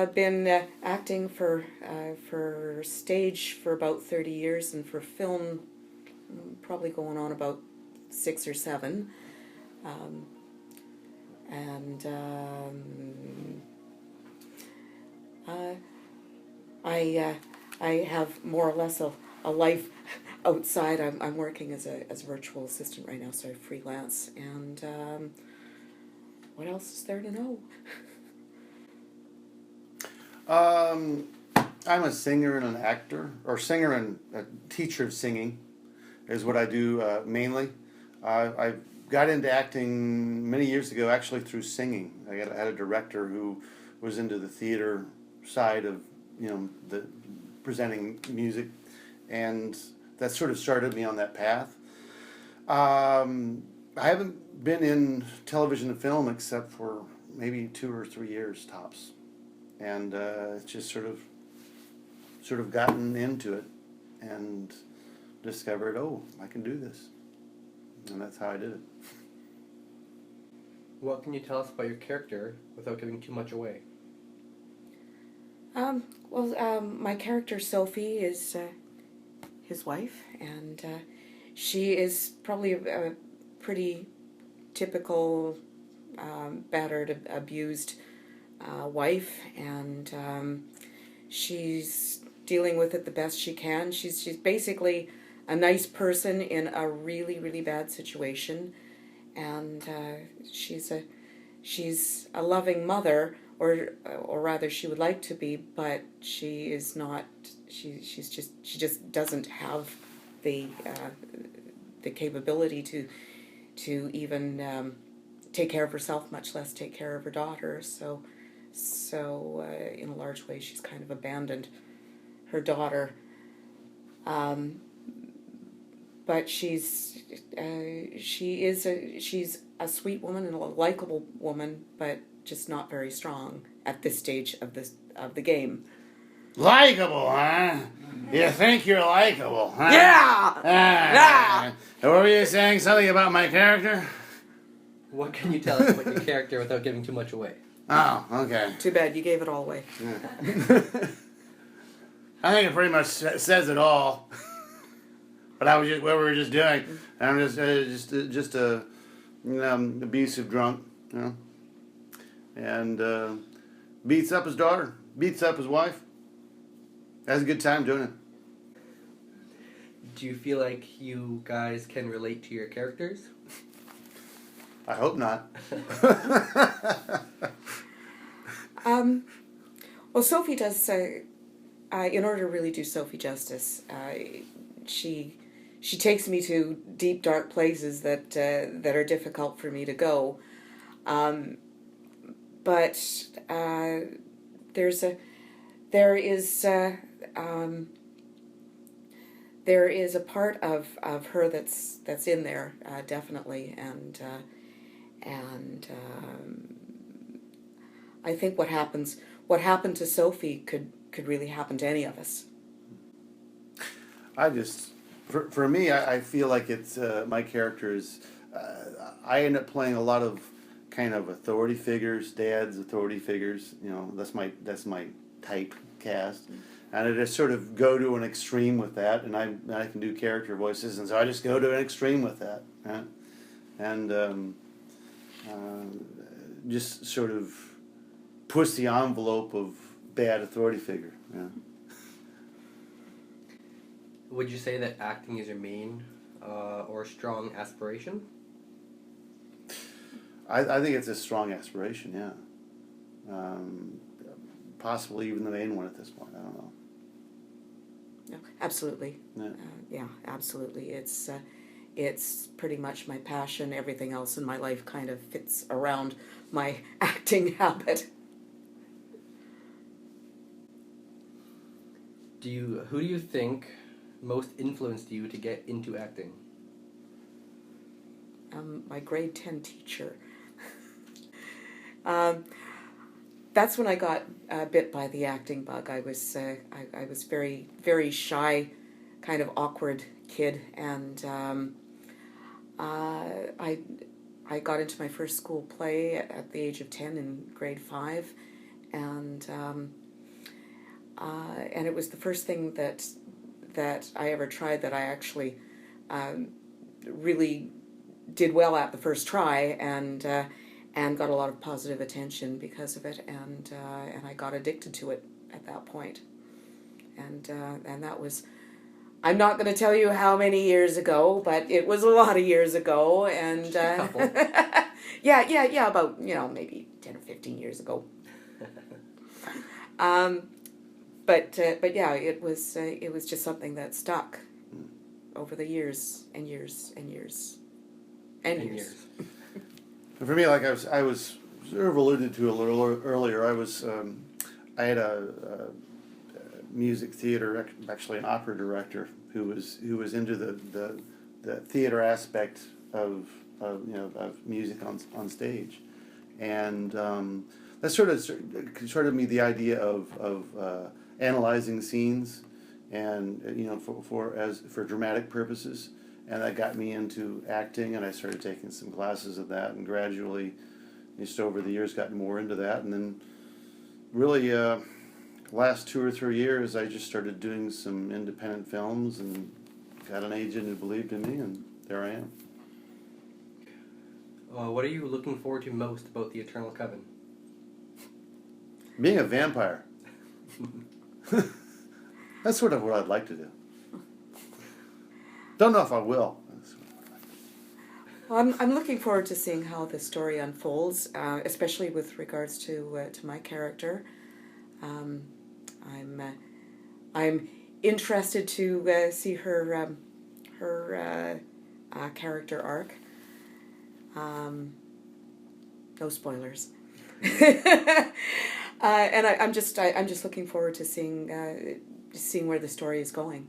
I've been acting for stage for about 30 years, and for film, probably going on about 6 or 7. Um, and I have more or less a life outside. I'm working as a virtual assistant right now, so I freelance. And what else is there to know? I'm a singer and an actor, or singer and a teacher of singing, is what I do mainly. I got into acting many years ago, actually through singing. I had a director who was into the theater side of, the presenting music, and that sort of started me on that path. I haven't been in television and film except for maybe 2 or 3 years tops, and it's just sort of gotten into it and discovered, oh, I can do this, and that's how I did it. What can you tell us about your character without giving too much away? My character Sophie is his wife, and she is probably a pretty typical battered, abused wife, and she's dealing with it the best she can. She's basically a nice person in a really, really bad situation, and she's a loving mother, or rather she would like to be, but she is not. She just doesn't have the capability to even take care of herself, much less take care of her daughter. So in a large way, she's kind of abandoned her daughter. But she's a sweet woman and a likable woman, but just not very strong at this stage of the game. Likeable, huh? You think you're likable, huh? Yeah! What were you saying? Something about my character? What can you tell us about your character without giving too much away? Oh, okay. Too bad, you gave it all away. Yeah. I think it pretty much says it all. But what we were just doing. I'm just a abusive drunk, and beats up his daughter, beats up his wife. Has a good time doing it. Do you feel like you guys can relate to your characters? I hope not. Well, Sophie does. In order to really do Sophie justice, she takes me to deep, dark places that are difficult for me to go. But there is a part of her that's in there, definitely, and I think what happened to Sophie could really happen to any of us. For me, I feel like it's my character is. I end up playing a lot of kind of authority figures, dad's authority figures. That's my type cast, and I just sort of go to an extreme with that, and I can do character voices, and so I just go to an extreme with that, and just sort of push the envelope of bad authority figure. Yeah. Would you say that acting is your main or strong aspiration? I think it's a strong aspiration, yeah. Possibly even the main one at this point. I don't know. No, absolutely. Yeah. Absolutely. It's pretty much my passion. Everything else in my life kind of fits around my acting habit. Who do you think most influenced you to get into acting? My grade 10 teacher. That's when I got bit by the acting bug. I was very, very shy, kind of awkward kid, and I got into my first school play at the age of 10 in grade 5, and it was the first thing that I ever tried that I actually really did well at the first try, and got a lot of positive attention because of it, and I got addicted to it at that point, and that was, I'm not going to tell you how many years ago, but it was a lot of years ago, and yeah, about maybe 10 or 15 years ago. But yeah, it was just something that stuck over the years and years and years and years. For me, like I was sort of alluded to a little earlier, I had a music theater, actually an opera director who was into the theater aspect of music on stage, and that sort of me the idea of analyzing scenes, and for dramatic purposes, and that got me into acting, and I started taking some classes of that, and gradually, just over the years, got more into that, and then really last 2 or 3 years, I just started doing some independent films and got an agent who believed in me, and there I am. What are you looking forward to most about the Eternal Coven? Being a vampire. That's sort of what I'd like to do. Don't know if I will. Well, I'm looking forward to seeing how the story unfolds, especially with regards to my character. I'm interested to see her character arc. No spoilers. And I'm just looking forward to seeing where the story is going.